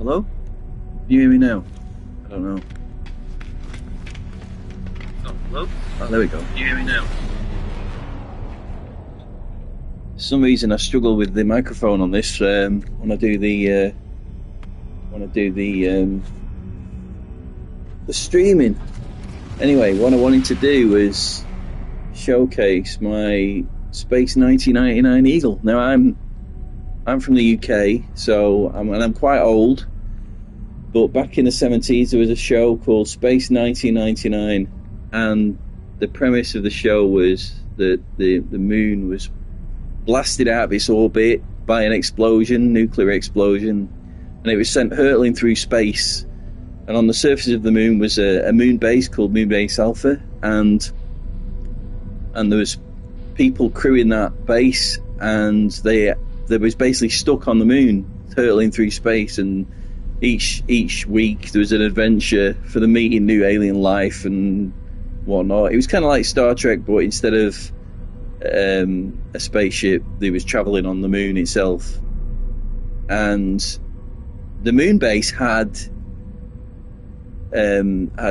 Hello? Can you hear me now? I don't know. Oh, hello? Oh, there we go. Can you hear me now? For some reason I struggle with the microphone on this when I do the streaming. Anyway, what I wanted to do was showcase my Space 1999 Eagle. Now I'm from the UK, so I'm quite old. But back in the 70s, there was a show called Space 1999, and the premise of the show was that the moon was blasted out of its orbit by an explosion, nuclear explosion, and it was sent hurtling through space. And on the surface of the moon was a moon base called Moon Base Alpha, and there was people crewing that base, and they was basically stuck on the moon, hurtling through space. And each week there was an adventure for them meeting new alien life and whatnot. It was kind of like Star Trek, but instead of a spaceship, they was traveling on the moon itself. And the moon base had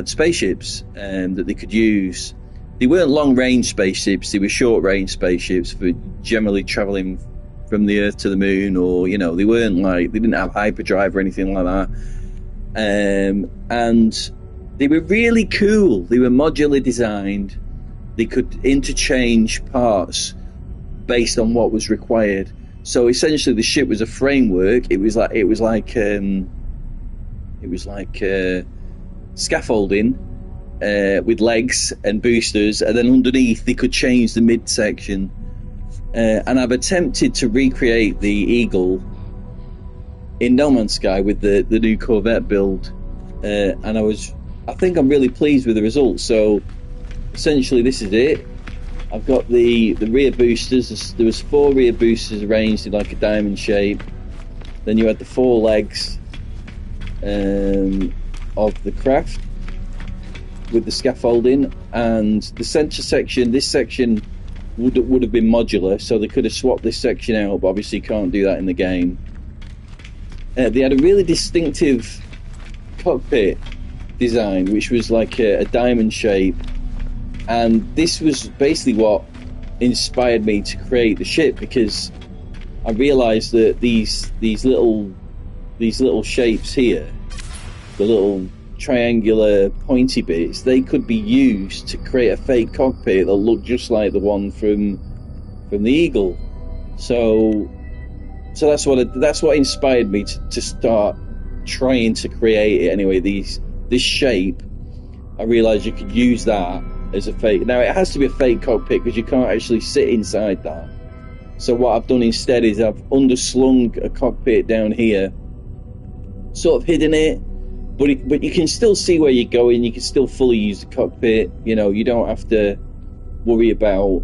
spaceships that they could use. They weren't long-range spaceships; they were short-range spaceships for generally traveling from the Earth to the moon, or they didn't have hyperdrive or anything like that. And they were really cool. They were modular designed. They could interchange parts based on what was required. So essentially, the ship was a framework. It was like scaffolding with legs and boosters, and then underneath they could change the midsection. And I've attempted to recreate the Eagle in No Man's Sky with the new Corvette build, and I think I'm really pleased with the results. So essentially, this is it. I've got the rear boosters. There was 4 rear boosters arranged in like a diamond shape. Then you had the 4 legs of the craft with the scaffolding, and the center section. This section would have been modular, so they could have swapped this section out, but obviously you can't do that in the game. They had a really distinctive cockpit design, which was like a diamond shape, and this was basically what inspired me to create the ship, because I realized that these little shapes here, the little triangular pointy bits, they could be used to create a fake cockpit that looked just like the one from the Eagle. So that's what inspired me to start trying to create it. Anyway, this shape, I realized you could use that as a fake. Now it has to be a fake cockpit because you can't actually sit inside that. So what I've done instead is I've underslung a cockpit down here, sort of hidden it. But you can still see where you're going. You can still fully use the cockpit. You don't have to worry about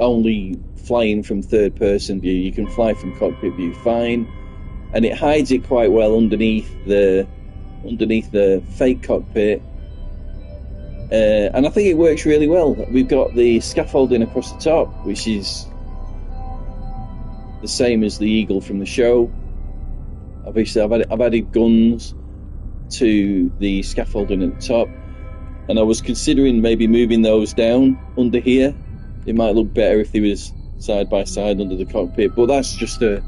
only flying from third-person view. You can fly from cockpit view fine, and it hides it quite well underneath the fake cockpit. And I think it works really well. We've got the scaffolding across the top, which is the same as the Eagle from the show. Obviously, I've added guns to the scaffolding at the top, and I was considering maybe moving those down under here. It might look better if they was side by side under the cockpit, but that's just an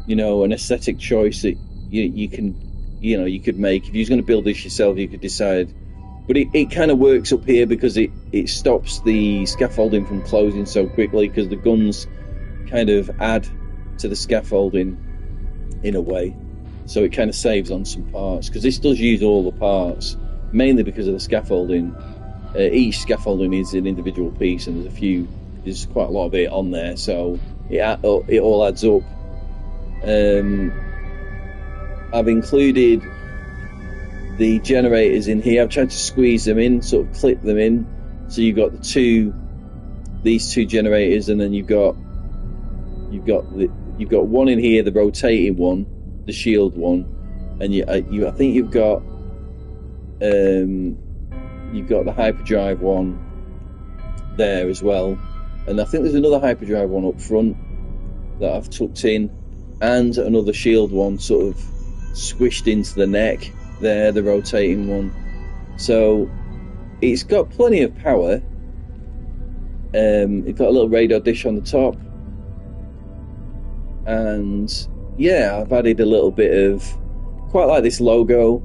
aesthetic choice that you could make. If you're going to build this yourself, you could decide. But it kind of works up here because it stops the scaffolding from closing so quickly, because the guns kind of add to the scaffolding in a way. So it kind of saves on some parts, because this does use all the parts, mainly because of the scaffolding. Each scaffolding is an individual piece, and there's quite a lot of it on there, so it all adds up. I've included the generators in here. I've tried to squeeze them in, sort of clip them in, so you've got these two generators, and then you've got one in here, the rotating one, the shield one, and I think you've got the hyperdrive one there as well, and I think there's another hyperdrive one up front that I've tucked in, and another shield one sort of squished into the neck there, the rotating one. So it's got plenty of power. It's got a little radar dish on the top, and yeah, I've added a little bit of, quite like this logo,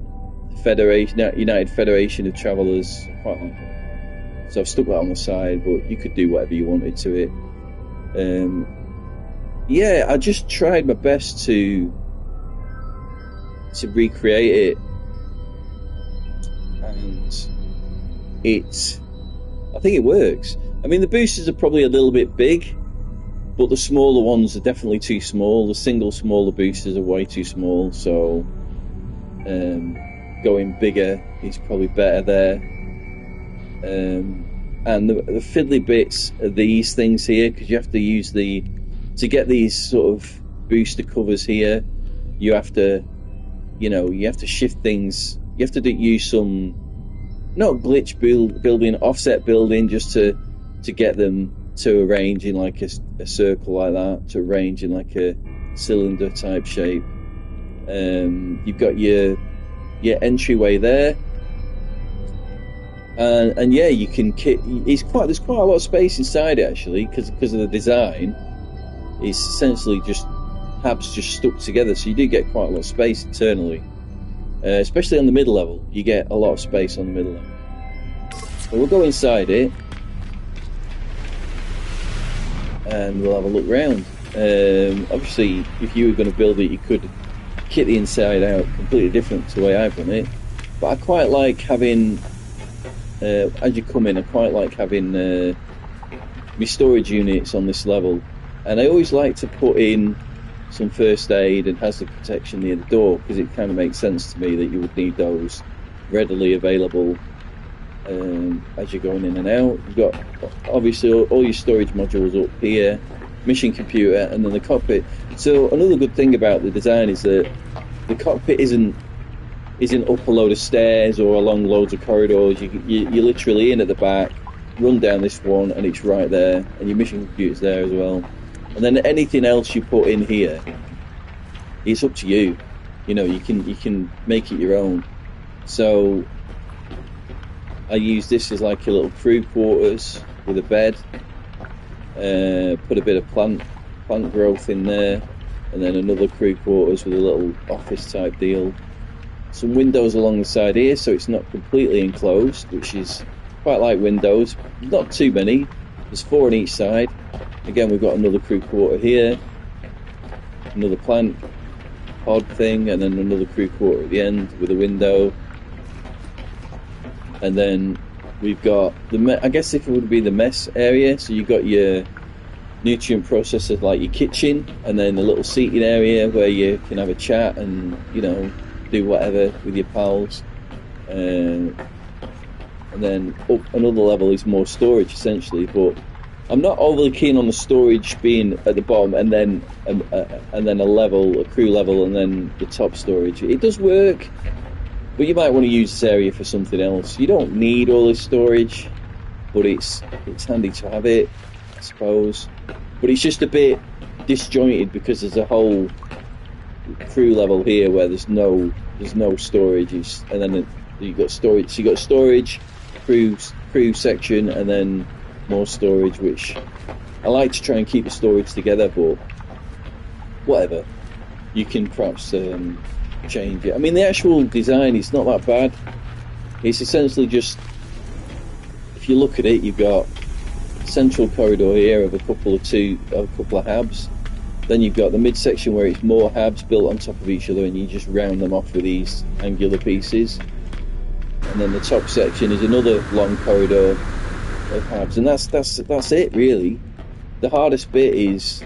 United Federation of Travellers. Quite like it. So I've stuck that on the side, but you could do whatever you wanted to it. Yeah, I just tried my best to recreate it, and I think it works. I mean, the boosters are probably a little bit big, but the smaller ones are definitely too small. The single smaller boosters are way too small, so going bigger is probably better there. And the fiddly bits are these things here, because you have to use to get these sort of booster covers here, you have to shift things. You have to use some, not glitch building, offset building, just to get them to arrange in like a circle like that, to arrange in like a cylinder type shape. You've got your entryway there, and yeah, you can there's quite a lot of space inside it, actually, because of the design. It's essentially just habs just stuck together, so you do get quite a lot of space internally, especially on the middle level. You get a lot of space on the middle level. But we'll go inside it and we'll have a look round. Obviously, if you were going to build it, you could kit the inside out completely different to the way I've done it, but I quite like having, as you come in, I quite like having my storage units on this level, and I always like to put in some first aid and hazard protection near the door, because it kind of makes sense to me that you would need those readily available as you're going in and out. You've got obviously all your storage modules up here, mission computer, and then the cockpit. So another good thing about the design is that the cockpit isn't up a load of stairs or along loads of corridors. You're literally in at the back, run down this one, and it's right there, and your mission computer's there as well. And then anything else you put in here, it's up to you. You know, you can make it your own. So I use this as like a little crew quarters with a bed. Put a bit of plant growth in there, and then another crew quarters with a little office type deal. Some windows along the side here, so it's not completely enclosed, which is quite like windows. Not too many. There's 4 on each side. Again, we've got another crew quarter here, another plant pod thing, and then another crew quarter at the end with a window. And then we've got I guess if it would be the mess area, so you've got your nutrient processors like your kitchen, and then a little seating area where you can have a chat and, you know, do whatever with your pals. And then up another level is more storage essentially, but I'm not overly keen on the storage being at the bottom and then a crew level, and then the top storage. It does work, but you might want to use this area for something else. You don't need all this storage, but it's handy to have it, I suppose. But it's just a bit disjointed because there's a whole crew level here where there's no storage, and then you've got storage. So you've got storage, crew section, and then more storage, which I like to try and keep the storage together, but whatever. You can perhaps change it. I mean, the actual design is not that bad. It's essentially just, if you look at it, you've got central corridor here of a couple of habs. Then you've got the midsection where it's more habs built on top of each other, and you just round them off with these angular pieces. And then the top section is another long corridor of habs, and that's it really. The hardest bit is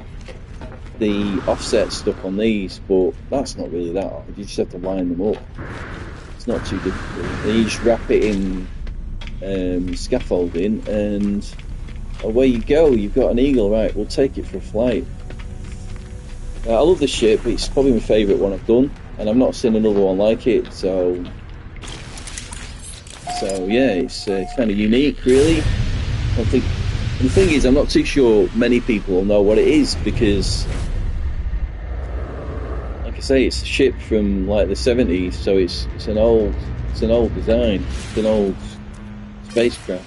the offset stuff on these, but that's not really that hard. You just have to line them up. It's not too difficult. And you just wrap it in scaffolding, and away you go. You've got an Eagle. Right, we'll take it for a flight. I love the ship. It's probably my favourite one I've done, and I've not seen another one like it. So yeah, it's kind of unique, really. The thing is, I'm not too sure many people will know what it is, because, like I say, it's a ship from like the 70s, so it's an old design, it's an old spacecraft,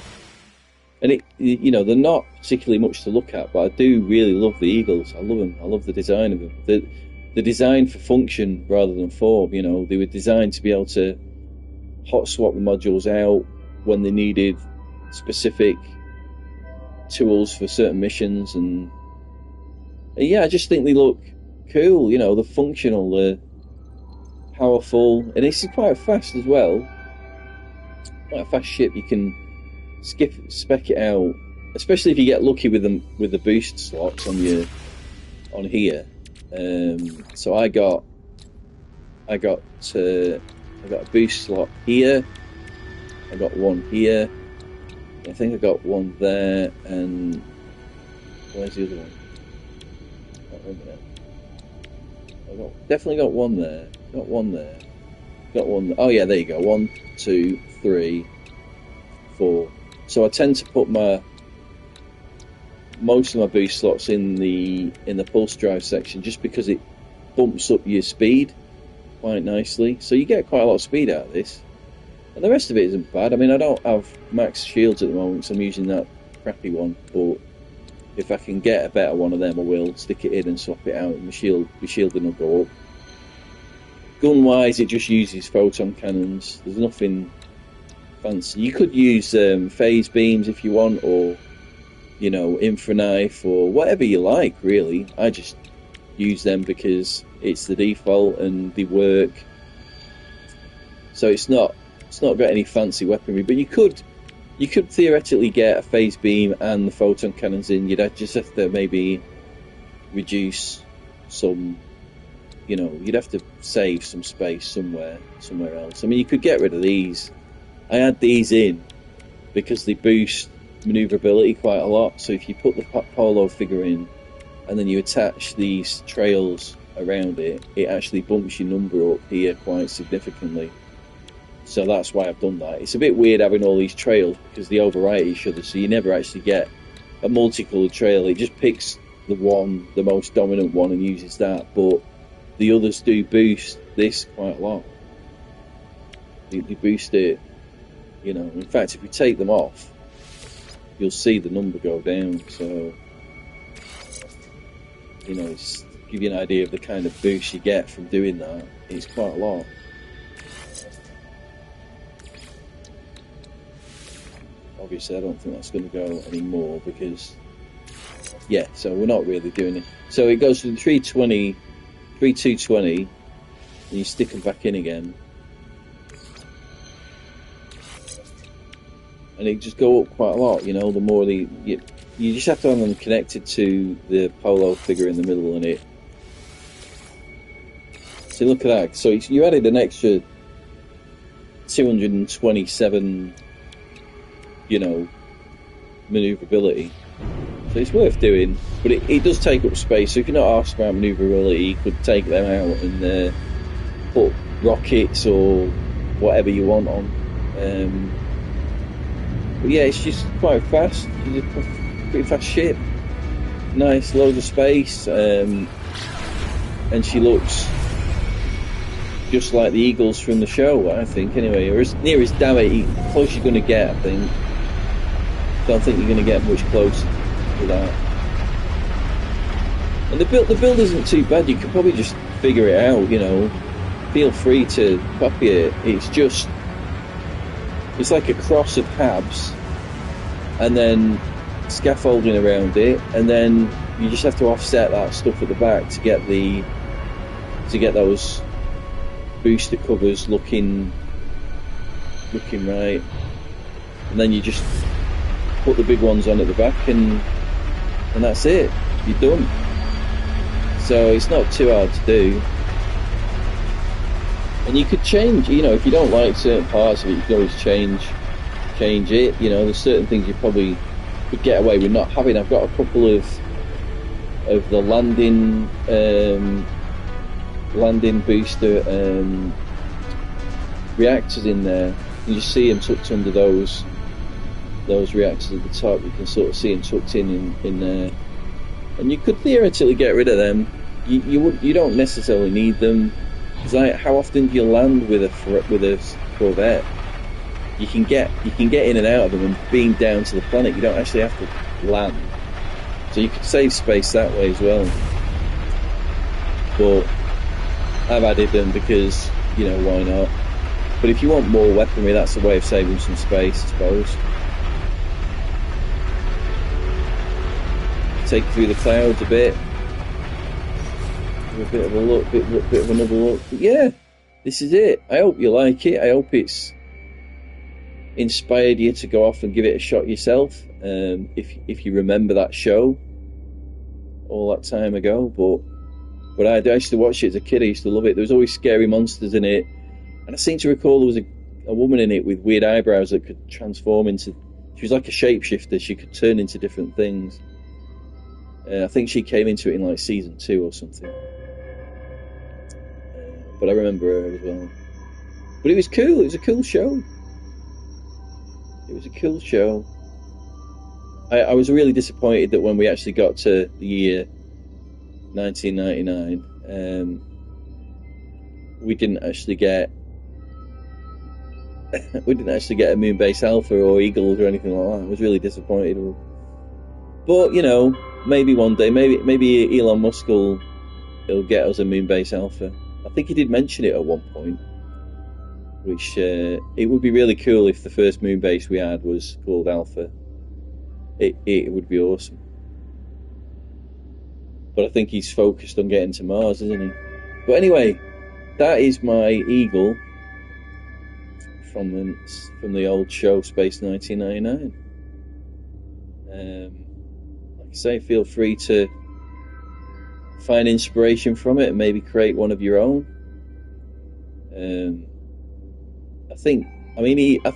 and they're not particularly much to look at, but I do really love the Eagles. I love them. I love the design of them. The design for function rather than form. They were designed to be able to hot swap the modules out when they needed specific tools for certain missions, and yeah, I just think they look cool. They're functional, they're powerful, and this is quite fast as well. Quite a fast ship. You can spec it out, especially if you get lucky with them with the boost slots on here. So I got a boost slot here. I got one here. I think I got one there, and where's the other one? I can't remember now. Definitely got one there. Got one there. Got one there. Oh yeah, there you go. 1, 2, 3, 4. So I tend to put most of my boost slots in the pulse drive section, just because it bumps up your speed quite nicely. So you get quite a lot of speed out of this. And the rest of it isn't bad. I mean, I don't have max shields at the moment, so I'm using that crappy one. But if I can get a better one of them, I will stick it in and swap it out, and the shielding will go up. Gun-wise, it just uses photon cannons. There's nothing fancy. You could use phase beams if you want, or infra knife, or whatever you like. Really, I just use them because it's the default and they work. So it's not got any fancy weaponry, but you could theoretically get a phase beam and the photon cannons in. You'd just have to maybe reduce some, you'd have to save some space somewhere else. I mean, you could get rid of these. I had these in because they boost maneuverability quite a lot. So if you put the polo figure in and then you attach these trails around it, it actually bumps your number up here quite significantly. So that's why I've done that. It's a bit weird having all these trails because they overwrite each other, so you never actually get a multicolored trail. It just picks the most dominant one, and uses that. But the others do boost this quite a lot. They boost it, In fact, if you take them off, you'll see the number go down. So, it's to give you an idea of the kind of boost you get from doing that. It's quite a lot. Obviously, I don't think that's going to go anymore because, yeah, so we're not really doing it. So it goes from 320, 220, and you stick them back in again. And it just go up quite a lot, the more you just have to have them connected to the polo figure in the middle, and it. So look at that. So you added an extra 227. Maneuverability. So it's worth doing, but it does take up space. So if you're not asked about maneuverability, you could take them out and put rockets or whatever you want on. But yeah, it's just quite fast. It's a pretty fast ship. Nice, loads of space, and she looks just like the Eagles from the show, I think. Anyway, or as near as close you're going to get, I think. Don't think you're going to get much closer to that. And the build isn't too bad. You can probably just figure it out. Feel free to copy it. It's like a cross of cabs, and then scaffolding around it, and then you just have to offset that stuff at the back to get those booster covers looking right, and then you just put the big ones on at the back, and that's it. You're done. So it's not too hard to do, and you could change. If you don't like certain parts of it, you can always change it. There's certain things you probably could get away with not having. I've got a couple of the landing booster reactors in there. You just see them tucked under those reactors at the top. You can sort of see them tucked in there, and you could theoretically get rid of them you don't necessarily need them. Because like, how often do you land with a Corvette? You can get in and out of them and beam down to the planet. You don't actually have to land, so you could save space that way as well. But I've added them because, you know, why not? But if you want more weaponry, that's a way of saving some space, I suppose. Take through the clouds a bit. A bit of a look, bit of another look. But yeah, this is it. I hope you like it. I hope it's inspired you to go off and give it a shot yourself. If you remember that show all that time ago, but I used to watch it as a kid. I used to love it. There was always scary monsters in it, and I seem to recall there was a woman in it with weird eyebrows that could transform into. She was like a shapeshifter. She could turn into different things. I think she came into it in like season 2 or something. But I remember her as well. But it was cool. It was a cool show. It was a cool show. I was really disappointed that when we actually got to the year 1999, we didn't actually get a moon base alpha or eagles or anything like that. I was really disappointed. But you know, maybe one day, maybe Elon Musk will get us a moon base alpha. I think he did mention it at one point, which it would be really cool if the first moon base we had was called Alpha. It would be awesome. But I think he's focused on getting to Mars, isn't he? But anyway, that is my Eagle from the old show Space 1999. Like I say, feel free to find inspiration from it and maybe create one of your own. I think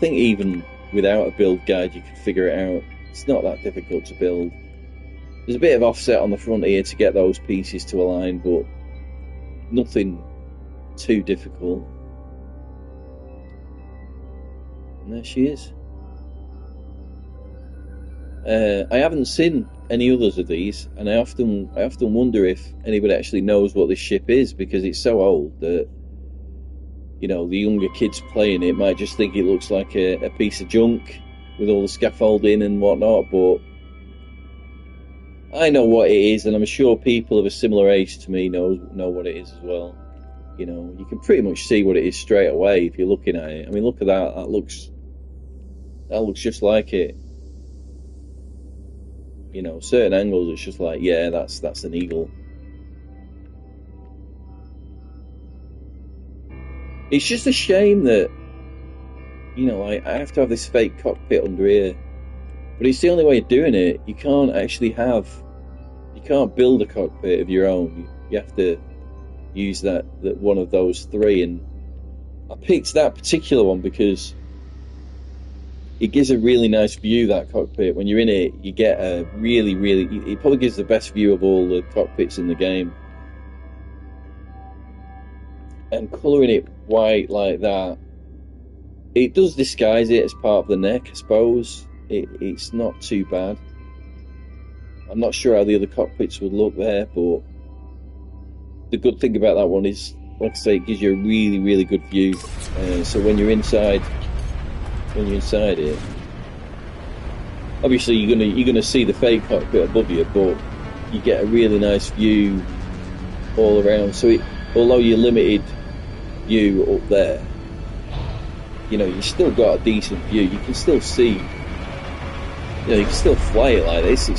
even without a build guide, you can figure it out. It's not that difficult to build. There's a bit of offset on the front here to get those pieces to align, but nothing too difficult. And there she is. I haven't seen any others of these, and I often wonder if anybody actually knows what this ship is, because it's so old that, you know, the younger kids playing it might just think it looks like a piece of junk with all the scaffolding and whatnot, but I know what it is, and I'm sure people of a similar age to me know what it is as well. You know, you can pretty much see what it is straight away if you're looking at it. I mean, look at that. That looks just like it. You know, certain angles, it's just like, yeah, that's an Eagle. It's just a shame that, you know, I have to have this fake cockpit under here, but it's the only way of doing it. You can't build a cockpit of your own. You have to use that one of those three, and I picked that particular one because it gives a really nice view, that cockpit. When you're in it, you get a it probably gives the best view of all the cockpits in the game. And colouring it white like that, it does disguise it as part of the neck, I suppose. It's not too bad. I'm not sure how the other cockpits would look there, but the good thing about that one is, like I say, it gives you a really good view. So when you're inside it, obviously you're gonna see the fake cockpit above you, but you get a really nice view all around. So although you're limited view up there, you know, you still got a decent view. You can still see, you know, you can still fly it like this. It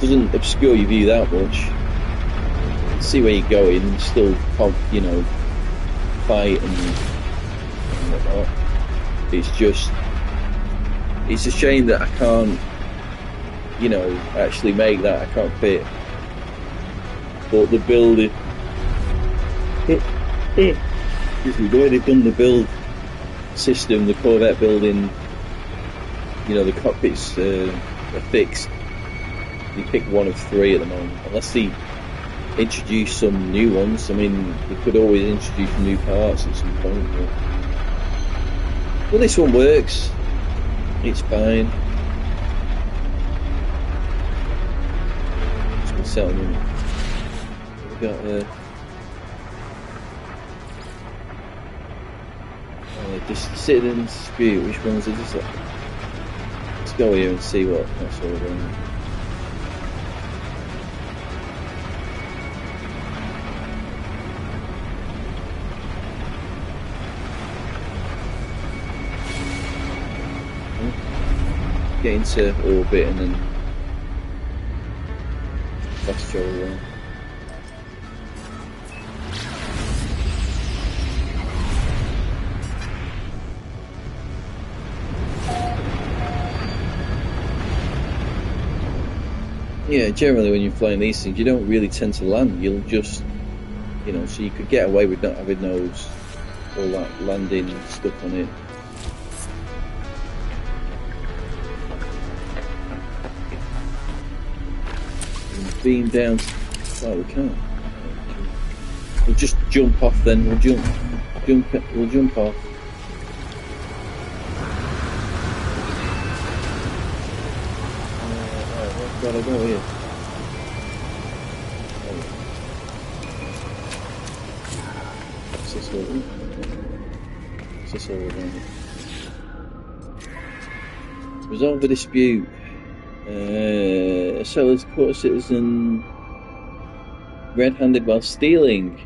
doesn't obscure your view that much. You can see where you're going, still, you know, fight and whatnot. It's a shame that I can't, you know, actually make that. I can't fit. But the build, the way they've done the build system, the Corvette building, you know, the cockpits are fixed. You pick one of three at the moment, unless they introduce some new ones. I mean, they could always introduce new parts at some point. But this one works. It's fine. the settlement. We've got just citizen dispute. Which ones are just like? Let's go here and see what that's all about. Get into orbit and then fast travel around. Yeah, generally when you're flying these things, you don't really tend to land. You'll just, you know, so you could get away with not having those, all that landing stuff on it. Beam down. Oh, we can't. We'll just jump off then. We'll jump off. Where's gotta go here? What's this all? What's this all about? Resolve the dispute. Sellers caught a citizen red-handed while stealing.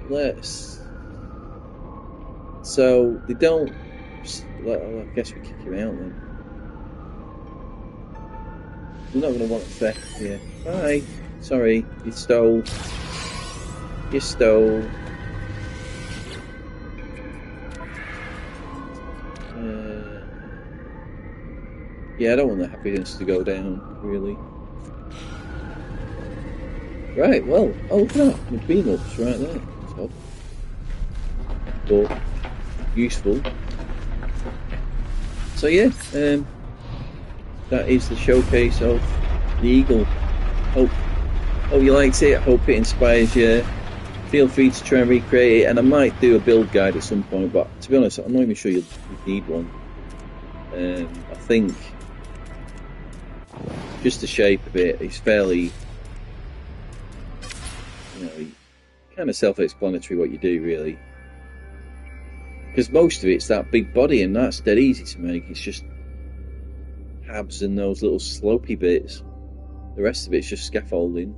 Let's. So they don't. Well, I guess we kick him out then. We're not going to want a theft here. Bye. Sorry, you stole. You stole. Yeah, I don't want the happiness to go down, really. Right, well, oh look at that, my beam-ups right there. That's odd. But useful. So yeah, that is the showcase of the Eagle. Hope you liked it. Hope it inspires you. Feel free to try and recreate it, and I might do a build guide at some point, but to be honest, I'm not even sure you'd need one. I think just the shape of it is fairly, you know, kind of self-explanatory what you do, really. Because most of it's that big body, and that's dead easy to make. It's just habs and those little slopey bits. The rest of it's just scaffolding.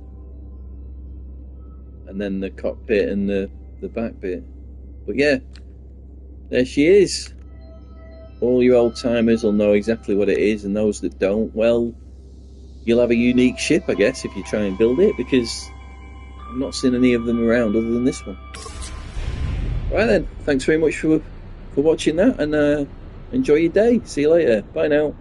And then the cockpit and the back bit. But yeah, there she is. All your old timers will know exactly what it is, and those that don't, well, you'll have a unique ship, I guess, if you try and build it, because I've not seen any of them around other than this one. Right then, thanks very much for watching that, and enjoy your day. See you later. Bye now.